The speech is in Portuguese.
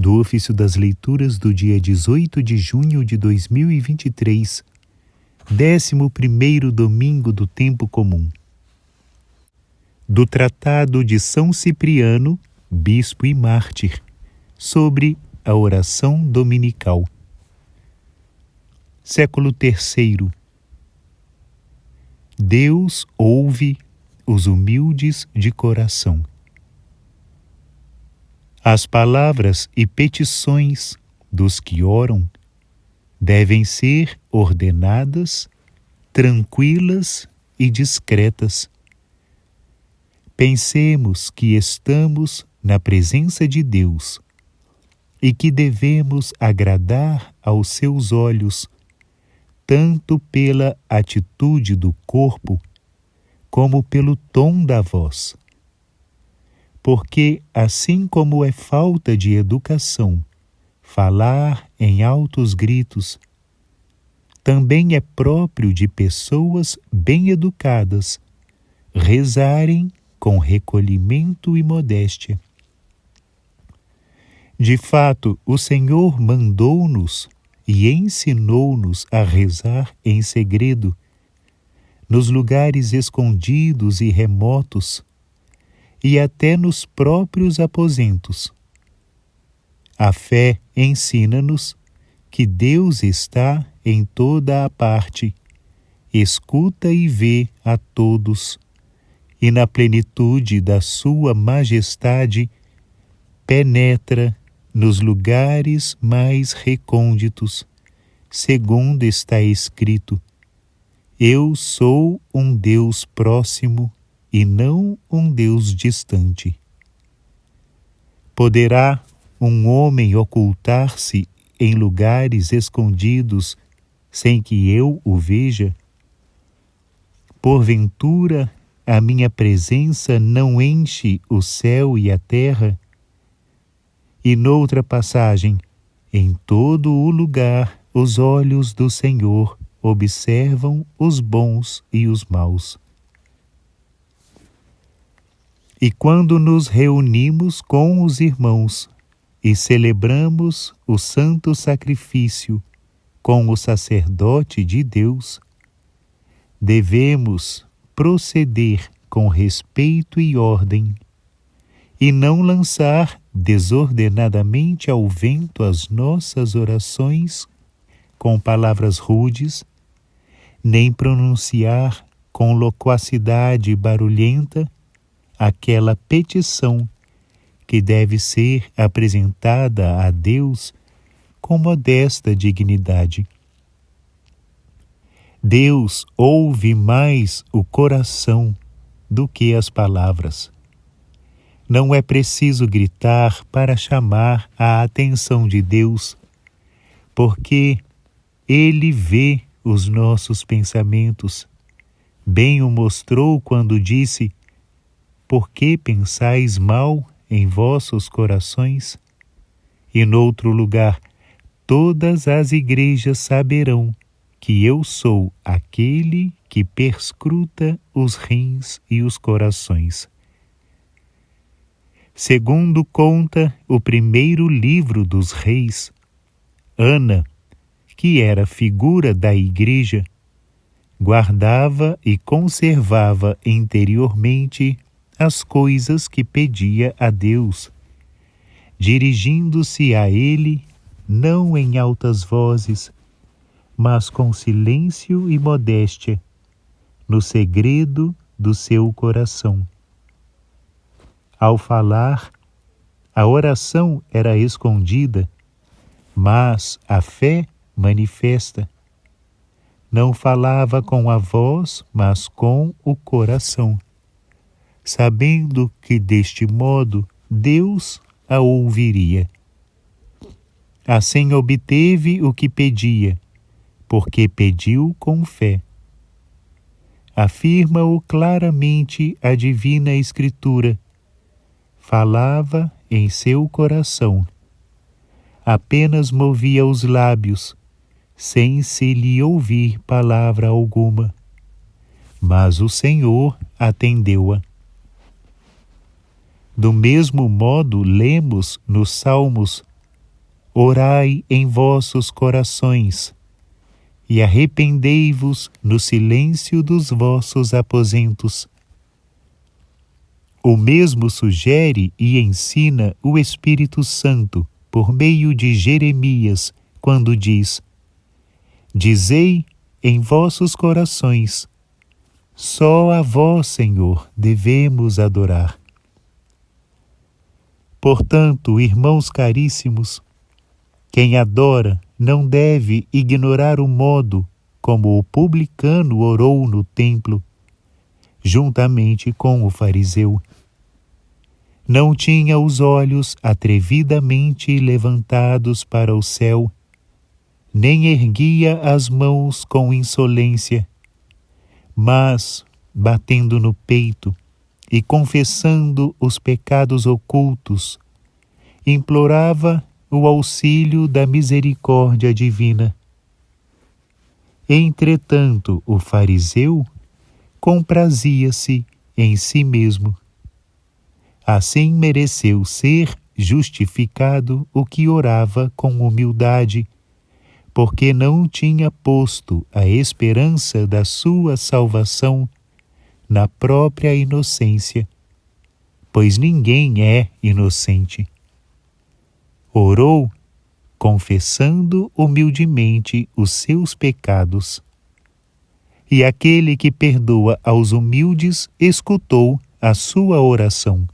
do Ofício das Leituras do dia 18 de junho de 2023, 11º domingo do Tempo Comum. Do Tratado de São Cipriano, Bispo e Mártir, sobre a oração dominical. Século III. Deus ouve os humildes de coração. As palavras e petições dos que oram devem ser ordenadas, tranquilas e discretas. Pensemos que estamos na presença de Deus e que devemos agradar aos seus olhos, tanto pela atitude do corpo como pelo tom da voz. Porque, assim como é falta de educação falar em altos gritos, também é próprio de pessoas bem educadas rezarem com recolhimento e modéstia. De fato, o Senhor mandou-nos e ensinou-nos a rezar em segredo, nos lugares escondidos e remotos, e até nos próprios aposentos. A fé ensina-nos que Deus está em toda a parte, escuta e vê a todos, e na plenitude da sua majestade penetra nos lugares mais recônditos, segundo está escrito: Eu sou um Deus próximo e não um Deus distante. Poderá um homem ocultar-se em lugares escondidos sem que eu o veja? Porventura, a minha presença não enche o céu e a terra? E noutra passagem, em todo o lugar os olhos do Senhor observam os bons e os maus. E quando nos reunimos com os irmãos e celebramos o santo sacrifício com o sacerdote de Deus, devemos proceder com respeito e ordem, e não lançar desordenadamente ao vento as nossas orações com palavras rudes, nem pronunciar com loquacidade barulhenta aquela petição que deve ser apresentada a Deus com modesta dignidade. Deus ouve mais o coração do que as palavras. Não é preciso gritar para chamar a atenção de Deus, porque Ele vê os nossos pensamentos. Bem o mostrou quando disse: Por que pensais mal em vossos corações? E noutro lugar: Todas as igrejas saberão que eu sou aquele que perscruta os rins e os corações. Segundo conta o primeiro livro dos reis, Ana, que era figura da igreja, guardava e conservava interiormente as coisas que pedia a Deus, dirigindo-se a Ele não em altas vozes, mas com silêncio e modéstia, no segredo do seu coração. Ao falar, a oração era escondida, mas a fé manifesta. Não falava com a voz, mas com o coração, sabendo que deste modo Deus a ouviria. Assim obteve o que pedia, porque pediu com fé. Afirma-o claramente a Divina Escritura. Falava em seu coração. Apenas movia os lábios, sem se lhe ouvir palavra alguma. Mas o Senhor atendeu-a. Do mesmo modo, lemos nos Salmos orai em vossos corações e arrependei-vos no silêncio dos vossos aposentos. O mesmo sugere e ensina o Espírito Santo por meio de Jeremias, quando diz: dizei em vossos corações, só a vós, Senhor, devemos adorar. Portanto, irmãos caríssimos, quem adora não deve ignorar o modo como o publicano orou no templo, juntamente com o fariseu. Não tinha os olhos atrevidamente levantados para o céu, nem erguia as mãos com insolência, mas, batendo no peito e confessando os pecados ocultos, implorava o auxílio da misericórdia divina. Entretanto, o fariseu comprazia-se em si mesmo. Assim mereceu ser justificado o que orava com humildade, porque não tinha posto a esperança da sua salvação na própria inocência, pois ninguém é inocente. Orou confessando humildemente os seus pecados. E aquele que perdoa aos humildes escutou a sua oração.